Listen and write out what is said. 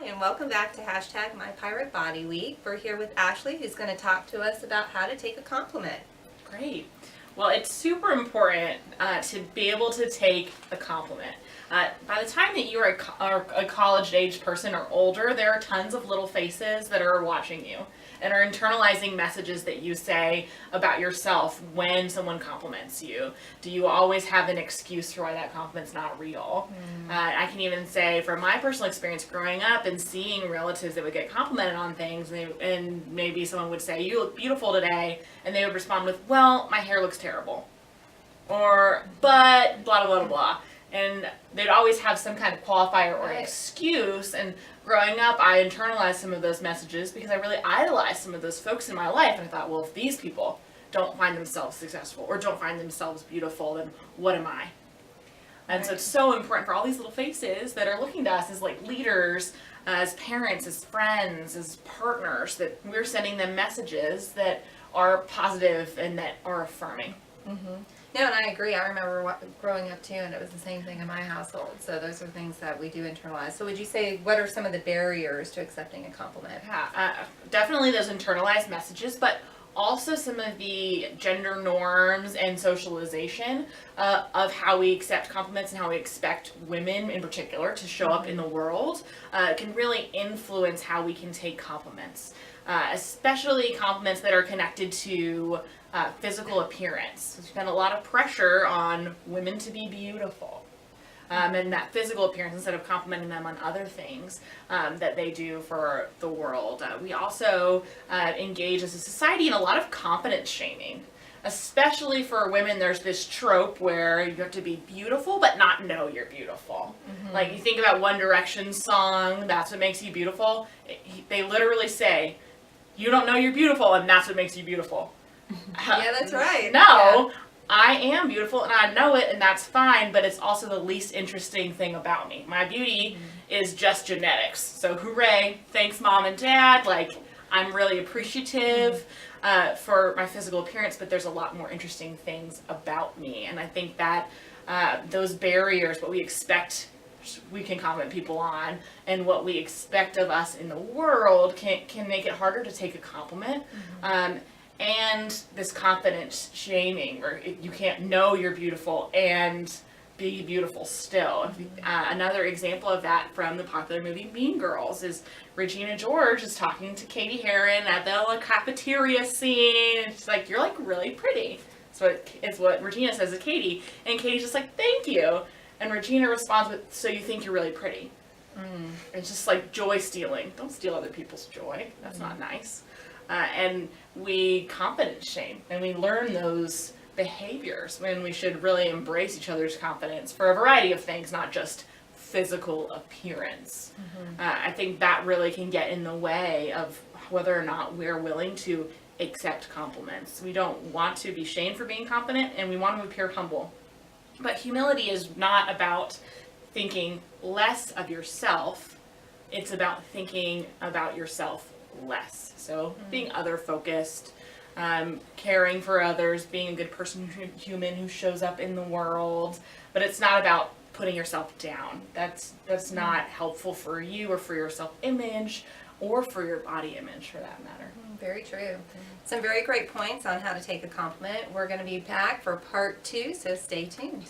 Hi, and welcome back to hashtag My Pirate Body Week. We're here with Ashley, who's going to talk to us about how to take a compliment. Great. Well, it's super important to be able to take a compliment. By the time that you're a college-age person or older, there are tons of little faces that are watching you and are internalizing messages that you say about yourself when someone compliments you. Do you always have an excuse for why that compliment's not real? I can even say from my personal experience growing up and seeing relatives that would get complimented on things, and maybe someone would say, "You look beautiful today," and they would respond with, "Well, my hair looks terrible," or "but blah blah blah blah," and they'd always have some kind of qualifier or excuse. And growing up, I internalized some of those messages because I really idolized some of those folks in my life, and I thought, well, if these people don't find themselves successful or don't find themselves beautiful, then what am I? And so it's so important for all these little faces that are looking to us as like leaders, as parents, as friends, as partners, that we're sending them messages that are positive and that are affirming. Mm-hmm. No, and I agree. I remember growing up too, and it was the same thing in my household. So those are things that we do internalize. So would you say, what are some of the barriers to accepting a compliment? Yeah, definitely those internalized messages, but also some of the gender norms and socialization of how we accept compliments and how we expect women in particular to show up in the world can really influence how we can take compliments, especially compliments that are connected to physical appearance. There's been a lot of pressure on women to be beautiful. And that physical appearance instead of complimenting them on other things that they do for the world. We also engage as a society in a lot of confidence shaming. Especially for women, there's this trope where you have to be beautiful but not know you're beautiful. Mm-hmm. Like you think about One Direction's song, "That's What Makes You Beautiful." They literally say, "You don't know you're beautiful and that's what makes you beautiful." Yeah, that's right. No. Yeah. I am beautiful and I know it, and that's fine, but it's also the least interesting thing about me. My beauty is just genetics. So hooray, thanks mom and dad. Like, I'm really appreciative for my physical appearance, but there's a lot more interesting things about me. And I think that those barriers, what we expect we can compliment people on, and what we expect of us in the world can make it harder to take a compliment. And this confidence shaming, where you can't know you're beautiful and be beautiful still. Another example of that from the popular movie Mean Girls is Regina George is talking to Katie Heron at the cafeteria scene, and she's like, "You're like really pretty." It's what Regina says to Katie, and Katie's just like, "Thank you," and Regina responds with, "So you think you're really pretty?" It's just like joy stealing. Don't steal other people's joy. That's not nice. And we confidence shame, and we learn those behaviors when we should really embrace each other's confidence for a variety of things, not just physical appearance. I think that really can get in the way of whether or not we're willing to accept compliments. We don't want to be shamed for being confident, and we want to appear humble. But humility is not about thinking less of yourself. It's about thinking about yourself less. So being other focused, caring for others, being a good person, human who shows up in the world, but it's not about putting yourself down. That's not helpful for you or for your self-image or for your body image for that matter. Very true. Some very great points on how to take a compliment. We're going to be back for part 2, so stay tuned.